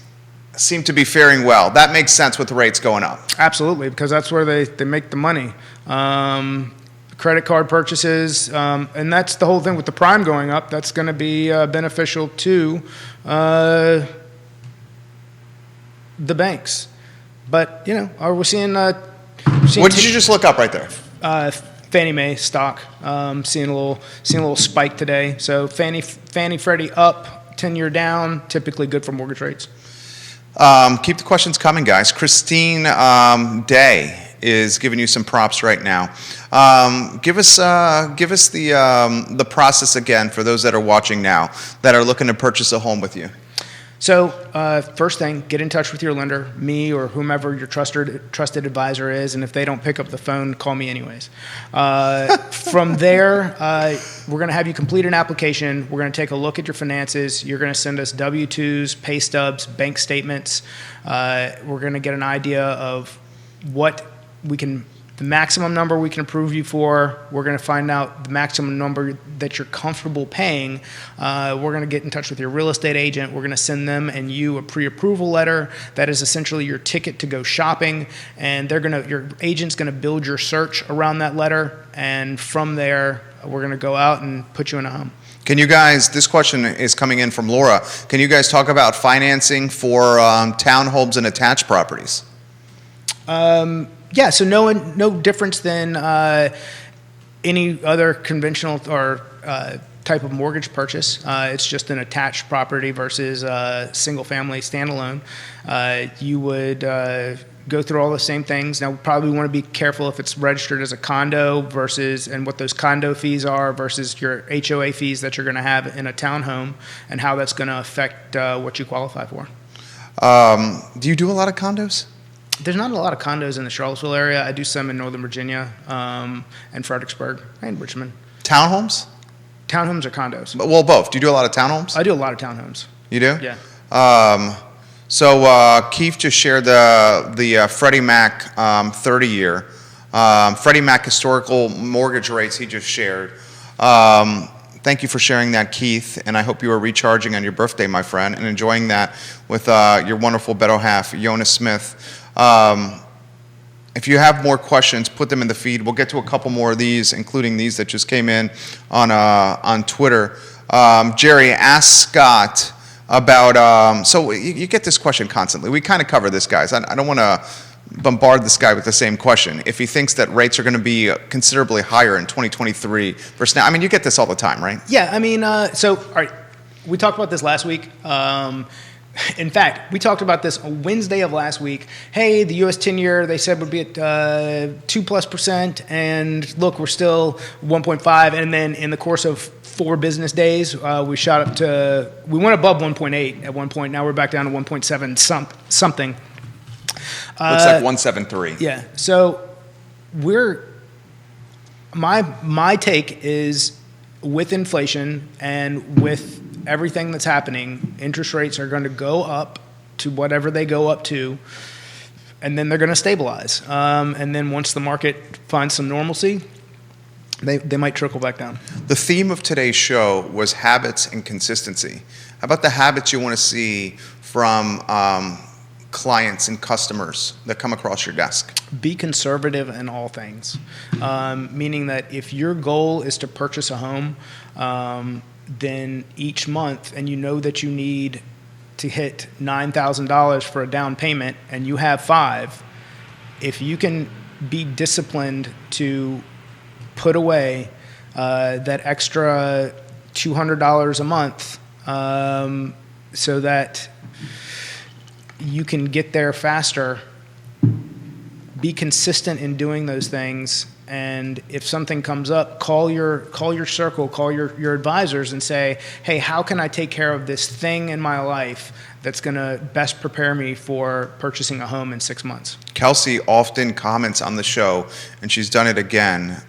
seem to be faring well. That makes sense with the rates going up. Absolutely, because that's where they make the money. Credit card purchases, and that's the whole thing with the prime going up. That's going to be beneficial to the banks. But we're seeing. What did you just look up right there? Fannie Mae stock, seeing a little spike today. So Fannie Freddie up, 10-year down, typically good for mortgage rates. Keep the questions coming, guys. Christine Day is giving you some props right now. Give us the process again for those that are watching now that are looking to purchase a home with you. So first thing, get in touch with your lender, me or whomever your trusted advisor is, and if they don't pick up the phone, call me anyways. From there, we're going to have you complete an application. We're going to take a look at your finances. You're going to send us W-2s, pay stubs, bank statements. We're going to get an idea of what the maximum number we can approve you for. We're going to find out the maximum number that you're comfortable paying. We're going to get in touch with your real estate agent. We're going to send them and you a pre-approval letter that is essentially your ticket to go shopping, and your agent's going to build your search around that letter, and from there we're going to go out and put you in a home. Can you guys, this question is coming in from Laura, can you guys talk about financing for townhomes and attached properties? Yeah, so no difference than any other conventional or type of mortgage purchase. It's just an attached property versus single-family standalone. You would go through all the same things. Now, we probably want to be careful if it's registered as a condo and what those condo fees are versus your HOA fees that you're going to have in a townhome, and how that's going to affect what you qualify for. Do you do a lot of condos? There's not a lot of condos in the Charlottesville area. I do some in Northern Virginia and Fredericksburg and Richmond. Townhomes? Townhomes or condos? Well, both. Do you do a lot of townhomes? I do a lot of townhomes. You do? Yeah. So Keith just shared the Freddie Mac 30-year. Freddie Mac historical mortgage rates he just shared. Thank you for sharing that, Keith, and I hope you are recharging on your birthday, my friend, and enjoying that with your wonderful better half, Yonna Smith. If you have more questions, put them in the feed. We'll get to a couple more of these, including these that just came in on Twitter. Jerry, ask Scott about, so you get this question constantly. We kind of cover this, guys. I don't want to bombard this guy with the same question. If he thinks that rates are going to be considerably higher in 2023 versus now, I mean, you get this all the time, right? Yeah, I mean, so, all right, we talked about this last week. In fact, we talked about this on Wednesday of last week. Hey, the U.S. 10-year, they said would be at 2+%, and look, we're still 1.5, and then in the course of 4 business days, we shot up to, we went above 1.8 at one point. Now we're back down to 1.7 something. Looks like 173. Yeah. So my take is, with inflation and with everything that's happening, interest rates are going to go up to whatever they go up to, and then they're going to stabilize. And then once the market finds some normalcy, they might trickle back down. The theme of today's show was habits and consistency. How about the habits you want to see from clients and customers that come across your desk? Be conservative in all things, meaning that if your goal is to purchase a home, then each month, and you know that you need to hit $9,000 for a down payment, and you have 5, if you can be disciplined to put away that extra $200 a month so that you can get there faster, be consistent in doing those things, and if something comes up, call your circle, call your advisors and say, hey, how can I take care of this thing in my life that's going to best prepare me for purchasing a home in 6 months? Kelsey often comments on the show, and she's done it again.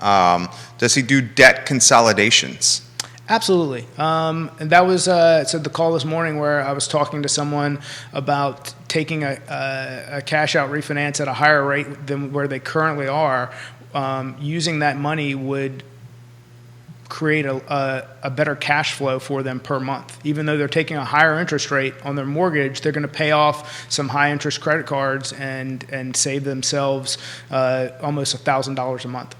Does he do debt consolidations? Absolutely. And that was so the call this morning where I was talking to someone about taking a cash out refinance at a higher rate than where they currently are. Using that money would create a better cash flow for them per month. Even though they're taking a higher interest rate on their mortgage, they're going to pay off some high interest credit cards and save themselves almost $1,000 a month.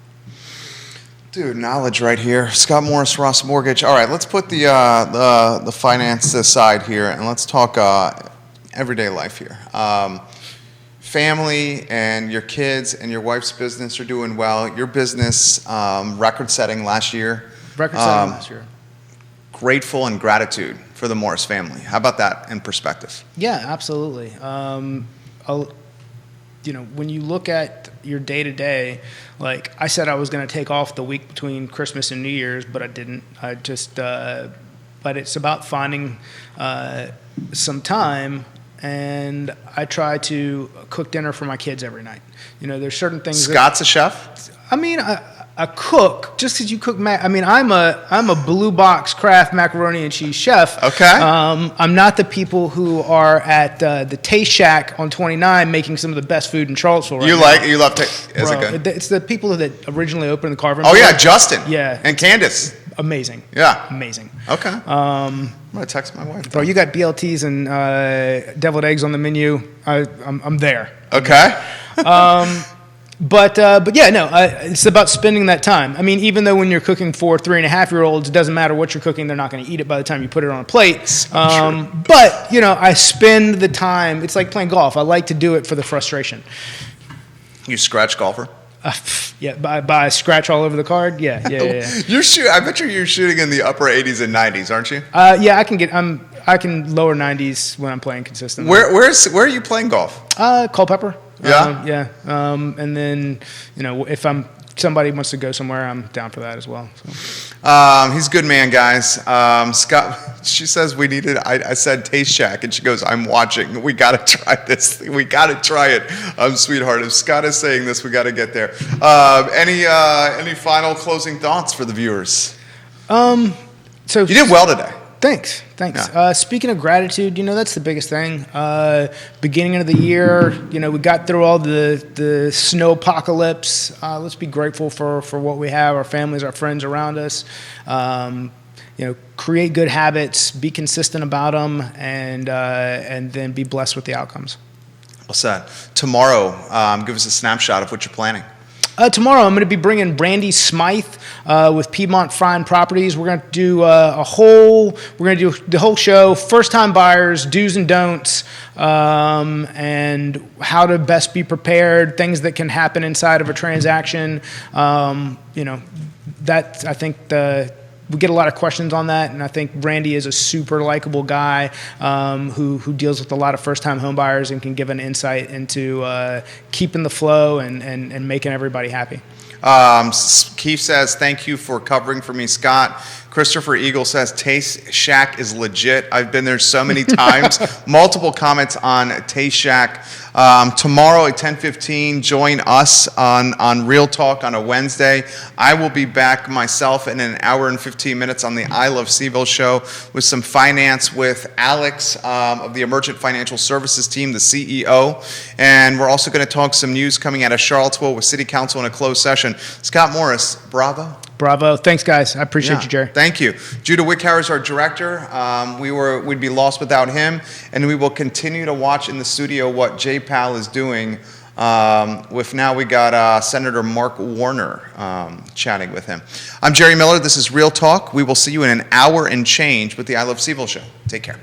Dude, knowledge right here. Scott Morris, Ross Mortgage. All right, let's put the finance aside here, and let's talk everyday life here. Family and your kids and your wife's business are doing well. Your business, record-setting last year. Record-setting last year. Grateful and gratitude for the Morris family. How about that in perspective? Yeah, absolutely. when you look at your day to day, like I said, I was going to take off the week between Christmas and New Year's, but I didn't. I just, but it's about finding some time, and I try to cook dinner for my kids every night. There's certain things. Scott's a chef? I mean, a cook, just because you cook I'm a blue box craft macaroni and cheese chef. Okay. I'm not the people who are at the Taste Shack on 29 making some of the best food in Charlottesville right now. You love Is it good? It's the people that originally opened the carving. Oh yeah, Justin. Yeah. And Candace. Amazing. Yeah. Amazing. Okay. I'm gonna text my wife. Bro, you got BLTs and deviled eggs on the menu. I'm there. Okay. But yeah, no, it's about spending that time. I mean, even though when you're cooking for 3.5-year-olds, it doesn't matter what you're cooking; they're not going to eat it by the time you put it on a plate. But I spend the time. It's like playing golf. I like to do it for the frustration. You scratch golfer? Yeah, by scratch all over the card. Yeah. I bet you're shooting in the upper 80s and 90s, aren't you? Yeah, I can lower 90s when I'm playing consistently. Where are you playing golf? Culpeper. Yeah. Yeah. And then if somebody wants to go somewhere, I'm down for that as well. So. He's a good man, guys. Scott, she says we needed. I said Taste Shack, and she goes, "I'm watching. We got to try this. We got to try it, sweetheart. If Scott is saying this, we got to get there." Any final closing thoughts for the viewers? So you did well today. Thanks. Yeah. Speaking of gratitude, that's the biggest thing. Beginning of the year, we got through all the snow apocalypse. Let's be grateful for what we have, our families, our friends around us. Create good habits, be consistent about them, and then be blessed with the outcomes. Well said. Tomorrow, give us a snapshot of what you're planning. Tomorrow, I'm going to be bringing Brandy Smythe with Piedmont Fine Properties. We're going to do the whole show, first-time buyers, do's and don'ts, and how to best be prepared, things that can happen inside of a transaction. That I think we get a lot of questions on that, and I think Brandy is a super likable guy who deals with a lot of first-time home buyers and can give an insight into keeping the flow and making everybody happy. Keith says, thank you for covering for me, Scott. Christopher Eagle says, Taste Shack is legit. I've been there so many times. Multiple comments on Taste Shack. Tomorrow at 10:15, join us on Real Talk on a Wednesday. I will be back myself in an hour and 15 minutes on the I Love CVille show with some finance with Alex of the Emergent Financial Services team, the CEO. And we're also going to talk some news coming out of Charlottesville with City Council in a closed session. Scott Morris, bravo. Bravo. Thanks, guys. I appreciate you, Jerry. Thank you. Judah Wickhauer is our director. We'd be lost without him, and we will continue to watch in the studio what J-Pal is doing. We got Senator Mark Warner chatting with him. I'm Jerry Miller. This is Real Talk. We will see you in an hour and change with the I Love CVille show. Take care.